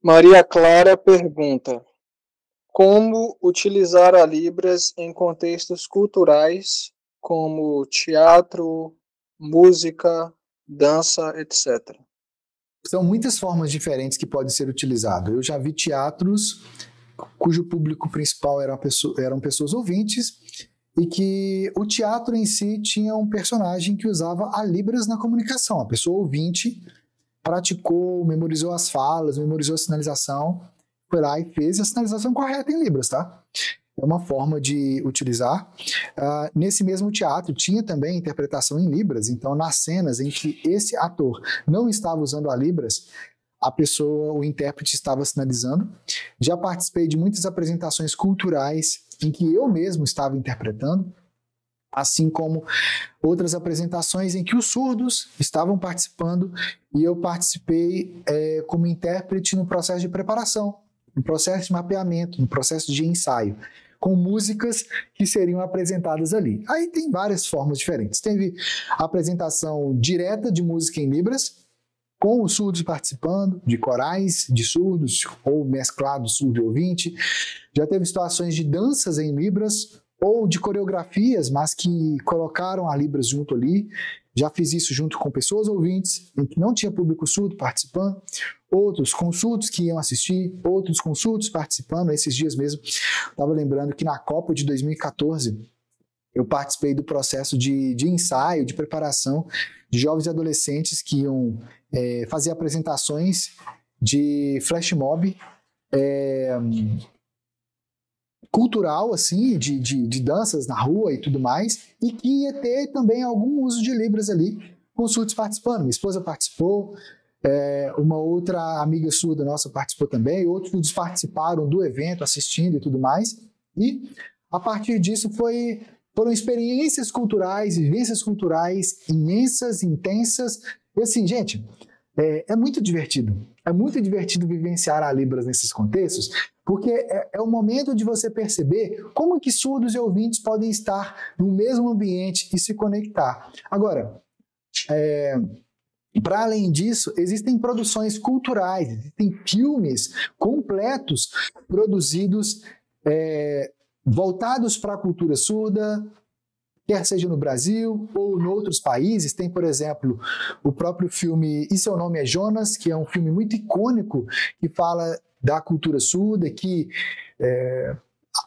Maria Clara pergunta: como utilizar a Libras em contextos culturais como teatro, música, dança, etc. São muitas formas diferentes que pode ser utilizado. Eu já vi teatros cujo público principal eram pessoas ouvintes e que o teatro em si tinha um personagem que usava a Libras na comunicação. A pessoa ouvinte praticou, memorizou as falas, memorizou a sinalização, foi lá e fez a sinalização correta em Libras, tá? É uma forma de utilizar. Nesse mesmo teatro tinha também interpretação em Libras, então nas cenas em que esse ator não estava usando a Libras, a pessoa, o intérprete estava sinalizando. Já participei de muitas apresentações culturais em que eu mesmo estava interpretando, assim como outras apresentações em que os surdos estavam participando e eu participei como intérprete no processo de preparação, no processo de mapeamento, no processo de ensaio, com músicas que seriam apresentadas ali. Aí tem várias formas diferentes. Teve a apresentação direta de música em Libras, com os surdos participando, de corais de surdos, ou mesclado surdo e ouvinte. Já teve situações de danças em Libras, ou de coreografias, mas que colocaram a Libras junto ali. Já fiz isso junto com pessoas ouvintes, em que não tinha público surdo participando, outros com surdos que iam assistir, outros com surdos participando. Esses dias mesmo, estava lembrando que na Copa de 2014, eu participei do processo de ensaio, de preparação de jovens e adolescentes que iam fazer apresentações de flash mob cultural, assim, de danças na rua e tudo mais, e que ia ter também algum uso de Libras ali, com surdos participando. Minha esposa participou, uma outra amiga surda nossa participou também, outros surdos participaram do evento, assistindo e tudo mais, e a partir disso foram experiências culturais, vivências culturais imensas, intensas, e assim, gente, é muito divertido. É muito divertido vivenciar a Libras nesses contextos, porque é o momento de você perceber como que surdos e ouvintes podem estar no mesmo ambiente e se conectar. Agora, para além disso, existem produções culturais, existem filmes completos produzidos voltados para a cultura surda, quer seja no Brasil ou em outros países. Tem, por exemplo, o próprio filme E Seu Nome é Jonas, que é um filme muito icônico, que fala da cultura surda, que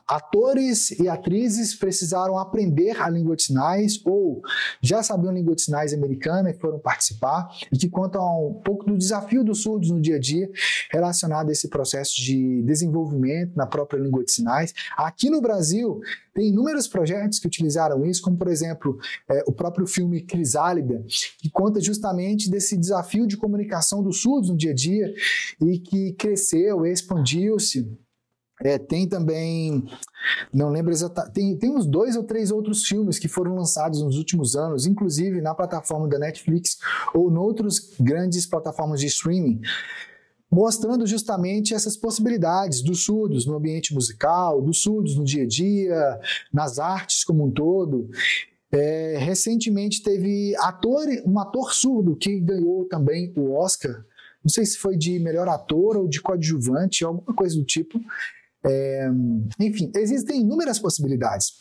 atores e atrizes precisaram aprender a língua de sinais ou já sabiam língua de sinais americana e foram participar, e que contam um pouco do desafio dos surdos no dia a dia relacionado a esse processo de desenvolvimento na própria língua de sinais. Aqui no Brasil tem inúmeros projetos que utilizaram isso, como por exemplo o próprio filme Crisálida, que conta justamente desse desafio de comunicação dos surdos no dia a dia e que cresceu, expandiu-se. Tem também, não lembro exatamente, tem uns 2 ou 3 outros filmes que foram lançados nos últimos anos, inclusive na plataforma da Netflix ou em outras grandes plataformas de streaming, mostrando justamente essas possibilidades dos surdos no ambiente musical, dos surdos no dia a dia, nas artes como um todo. Recentemente teve um ator surdo que ganhou também o Oscar, não sei se foi de melhor ator ou de coadjuvante, alguma coisa do tipo. Enfim, existem inúmeras possibilidades.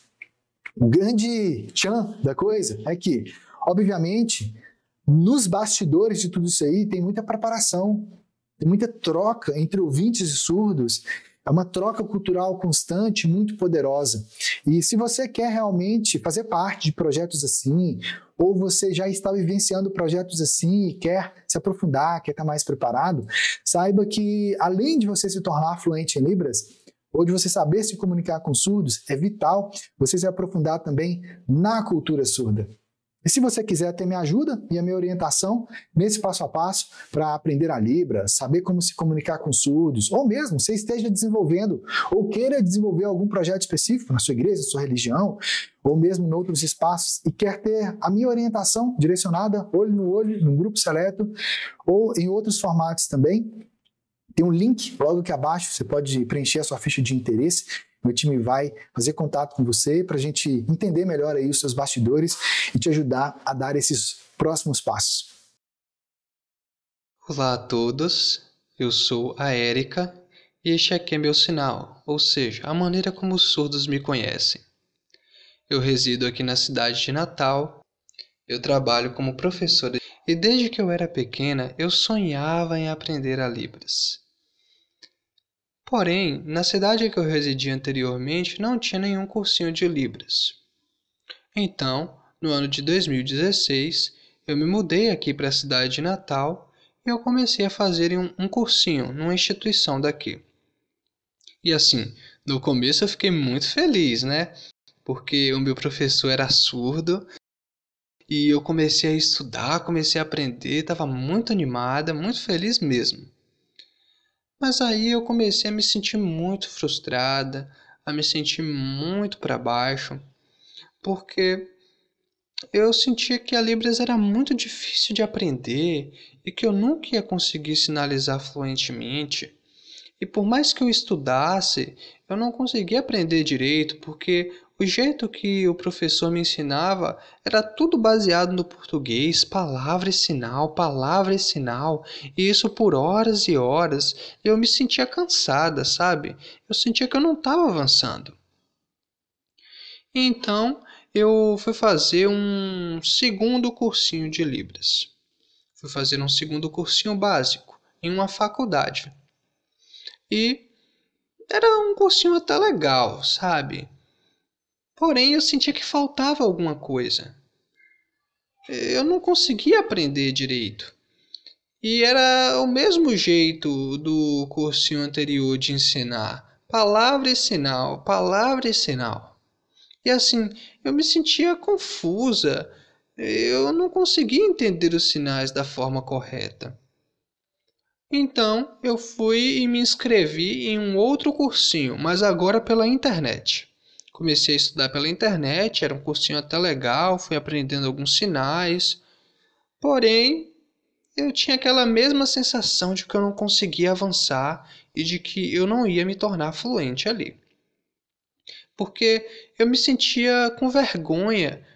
O grande tchan da coisa é que, obviamente, nos bastidores de tudo isso aí tem muita preparação, tem muita troca entre ouvintes e surdos. É uma troca cultural constante, muito poderosa. E se você quer realmente fazer parte de projetos assim, ou você já está vivenciando projetos assim e quer se aprofundar, quer estar mais preparado, saiba que, além de você se tornar fluente em Libras, ou de você saber se comunicar com surdos, é vital você se aprofundar também na cultura surda. E se você quiser ter minha ajuda e a minha orientação nesse passo a passo para aprender a Libras, saber como se comunicar com surdos, ou mesmo você esteja desenvolvendo ou queira desenvolver algum projeto específico na sua igreja, na sua religião, ou mesmo em outros espaços, e quer ter a minha orientação direcionada olho no olho, num grupo seleto, ou em outros formatos também, tem um link logo aqui abaixo, você pode preencher a sua ficha de interesse. Meu time vai fazer contato com você para a gente entender melhor aí os seus bastidores e te ajudar a dar esses próximos passos. Olá a todos, Eu sou a Érica e este aqui é meu sinal, ou seja, a maneira como os surdos me conhecem. Eu resido aqui na cidade de Natal, eu trabalho como professora e desde que eu era pequena eu sonhava em aprender a Libras. Porém, na cidade em que eu residia anteriormente não tinha nenhum cursinho de Libras. Então, no ano de 2016, eu me mudei aqui para a cidade de Natal e eu comecei a fazer um cursinho numa instituição daqui. E assim, no começo eu fiquei muito feliz, né? Porque o meu professor era surdo e eu comecei a estudar, comecei a aprender, estava muito animada, muito feliz mesmo. Mas aí eu comecei a me sentir muito frustrada, a me sentir muito para baixo, porque eu sentia que a Libras era muito difícil de aprender e que eu nunca ia conseguir sinalizar fluentemente. E por mais que eu estudasse, eu não conseguia aprender direito, porque o jeito que o professor me ensinava era tudo baseado no português, palavra e sinal, e isso por horas e horas. Eu me sentia cansada, sabe? Eu sentia que eu não estava avançando. Então, eu fui fazer um segundo cursinho de Libras. Fui fazer um segundo cursinho básico em uma faculdade. E era um cursinho até legal, sabe? Porém, eu sentia que faltava alguma coisa. Eu não conseguia aprender direito. E era o mesmo jeito do cursinho anterior de ensinar. Palavra e sinal, palavra e sinal. E assim, eu me sentia confusa. Eu não conseguia entender os sinais da forma correta. Então, eu fui e me inscrevi em um outro cursinho, mas agora pela internet. Comecei a estudar pela internet, era um cursinho até legal, fui aprendendo alguns sinais. Porém, eu tinha aquela mesma sensação de que eu não conseguia avançar e de que eu não ia me tornar fluente ali. Porque eu me sentia com vergonha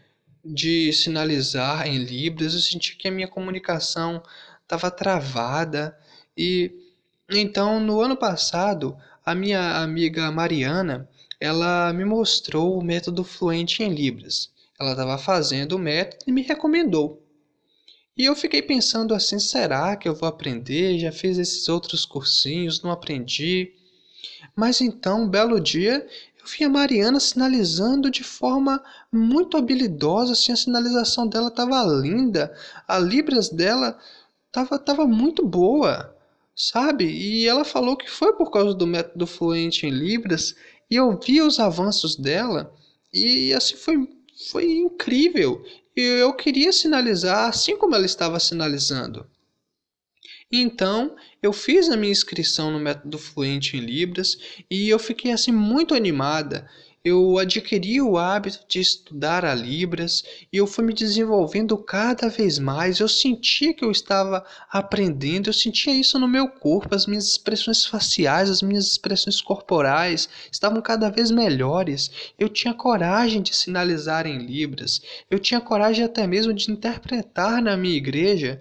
de sinalizar em Libras, eu sentia que a minha comunicação estava travada. E então, no ano passado, a minha amiga Mariana, ela me mostrou o método fluente em Libras. Ela estava fazendo o método e me recomendou. E eu fiquei pensando assim, será que eu vou aprender? Já fiz esses outros cursinhos, não aprendi. Mas então, um belo dia, eu vi a Mariana sinalizando de forma muito habilidosa, assim, a sinalização dela estava linda, a Libras dela estava muito boa, sabe? E ela falou que foi por causa do método fluente em Libras, e eu vi os avanços dela, e assim foi incrível. E eu queria sinalizar assim como ela estava sinalizando. Então, eu fiz a minha inscrição no método fluente em Libras e eu fiquei assim muito animada. Eu adquiri o hábito de estudar a Libras e eu fui me desenvolvendo cada vez mais. Eu sentia que eu estava aprendendo, eu sentia isso no meu corpo, as minhas expressões faciais, as minhas expressões corporais estavam cada vez melhores. Eu tinha coragem de sinalizar em Libras, eu tinha coragem até mesmo de interpretar na minha igreja.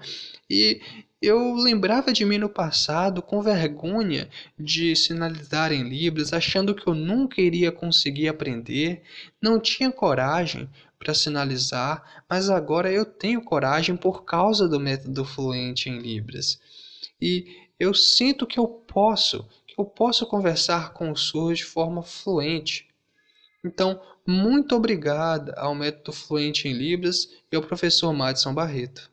E eu lembrava de mim no passado com vergonha de sinalizar em Libras, achando que eu nunca iria conseguir aprender, não tinha coragem para sinalizar, mas agora eu tenho coragem por causa do método fluente em Libras. E eu sinto que eu posso conversar com os surdos de forma fluente. Então, muito obrigado ao método fluente em Libras e ao professor Madison Barreto.